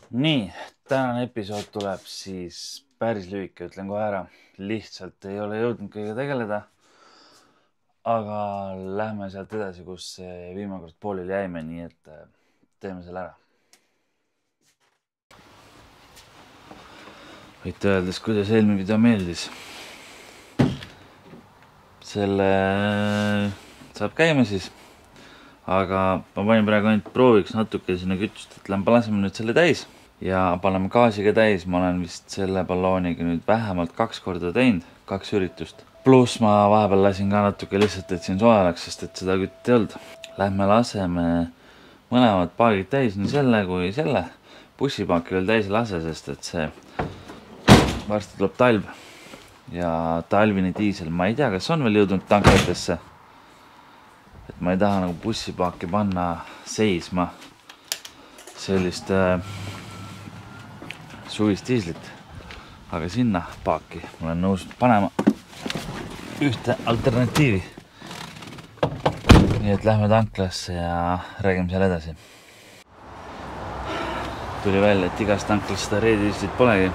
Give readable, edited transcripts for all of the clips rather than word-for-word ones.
Nii, tänane episood tuleb siis päris lühike, ütlen kohe ära. Lihtsalt ei ole jõudnud kõigega tegeleda. Aga lähme sealt edasi, kus viimane kord pooleli jäime, nii et teeme selle ära. Võite öeldes, kuidas eelmine video meeldis. Selle saab käima siis. Aga ma panin praegu ainult prooviks natuke sinna kütust, et laseme nüüd selle täis. Ja paneme gaasiga täis, ma olen vist selle ballooniga nüüd vähemalt 2 korda teinud, 2 üritust. Pluss ma vahepeal lasin ka natuke lihtsalt, et siin soe oleks, sest et seda kütt ei olnud. Lähme laseme mõlemad paagid täis, nii selle kui selle. Bussipaaki veel täis ei lase, sest et see varsti tuleb talv. Ja talvine diisel, ma ei tea, kas on veel jõudnud tanklatesse. Et ma ei taha nagu bussipaaki panna seisma sellist suvist diislit, aga sinna paaki ma olen nõus panema ühte alternatiivi. Nii et lähme tanklasse ja räägime seal edasi. Tuli välja, et igast tanklast seda reediislit polegi.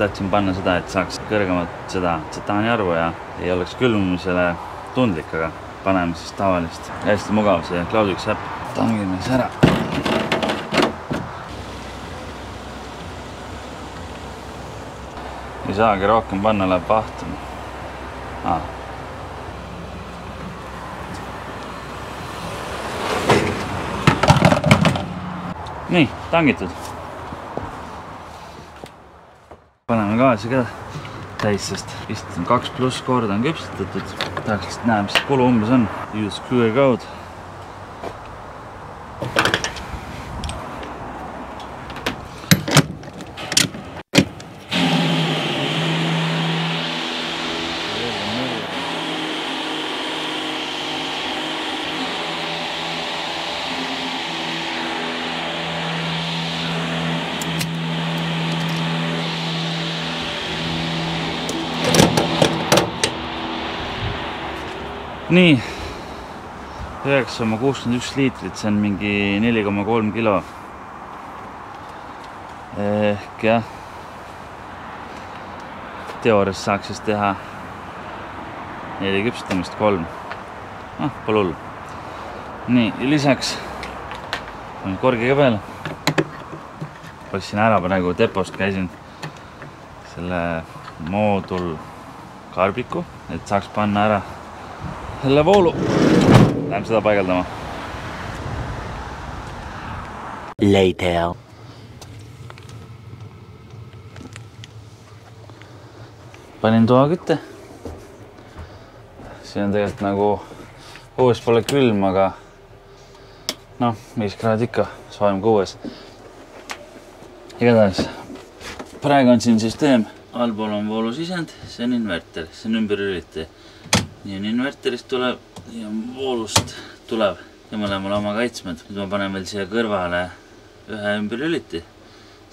Tahtsin panna seda, et saaks kõrgemat seda tsetaani arvu ja ei oleks külmumisele tundlik, aga paneme siis tavalist. Hästi mugav see Cloudix äpp. Tangime siis ära. Ei saagi rohkem panna, läheb vahtuma. Nii, tangitud. Paneme gaasi ka täis, sest vist 2+ korda on küpsetatud. Tahaks lihtsalt näha, mis kulu umbes on. Use QR code. Nii, 9,61 liitrit, see on mingi 4,3 kilo. Ehk jah, teoorias saaks siis teha 4 küpsetamist, 3. Pole hullu. Nii, lisaks on korgiga veel. Ostsin ära praegu depost, käisin selle moodul karbiku, et saaks panna ära selle voolu. Läheme seda paigaldama. Later. Panin toakütte. Siin on tegelikult nagu õues pole külm, aga 5 kraadi ikka, soojem kui õues. Igatahes, praegu on siin süsteem. Allpool on voolusisend, see on inverter, see on ümberüliti. Nii on inverterist tuleb ja voolust tuleb ja mõlemal oma kaitsmed. Nüüd ma panen veel siia kõrvale ühe ümberüliti.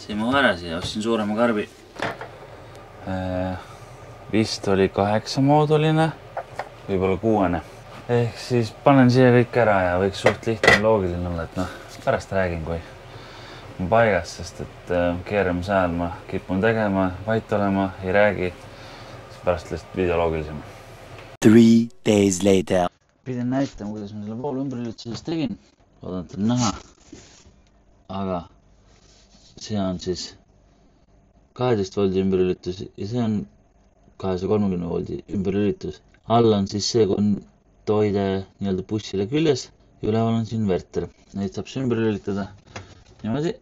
See ei mahu ära siia, ostsin suurema karbi. Vist oli 8-mooduline, võib-olla 6. Ehk siis panen siia kõik ära ja võiks suht lihtne loogiline olla, et pärast räägin, kui on paigas, sest et keeramise ajal ma kipun tegema, vait olema, ei räägi, siis pärast lihtsalt video loogilisem. 3 days later. Pidin näitama, kuidas ma selle voolu ümberülitsusest tegin. Loodan, et on näha. Aga see on siis 12 voldi ümberülitus ja see on 230 voldi ümberülitus. All on siis see kontoide nii-öelda bussile küljes ja üleval on siin inverter. Neid saab see ümberülitada. Niimoodi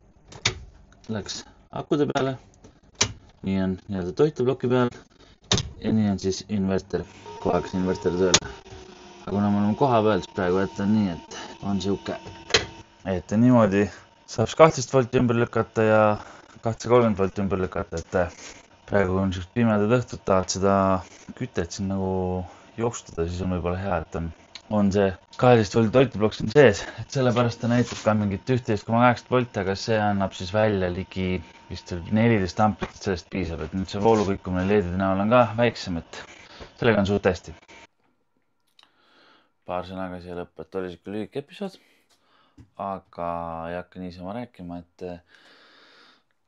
läks akude peale. Nii on nii-öelda toiteploki peal ja nii on siis inverter. Kohe hakkas inverter tööle. Aga kuna me oleme koha peal, siis praegu jätan nii, et on siuke. Et niimoodi saab 12 volti ümber lükata ja 230 volti ümber lükata. Et praegu on siuksed pimedad õhtud, tahad seda kütet siin nagu jooksutada, siis on võib-olla hea, et on see 12 volti toiteplokk siin sees. Et sellepärast ta näitab ka mingit 11,8 volti, aga see annab siis välja ligi vist 14 amplit, et sellest piisab. Et nüüd see voolukõikumine leedide näol on ka väiksem, et sellega on suht hästi. Paar sõnaga siia lõppu, et oli siuke lühike episood, aga ei hakka niisama rääkima, et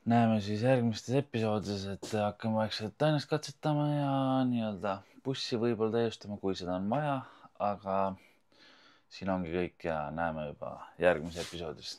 näeme siis järgmistes episoodides, et hakkame vaikselt ennast katsetama ja nii-öelda bussi võib-olla täiustama, kui seda on vaja, aga siin ongi kõik ja näeme juba järgmises episoodis.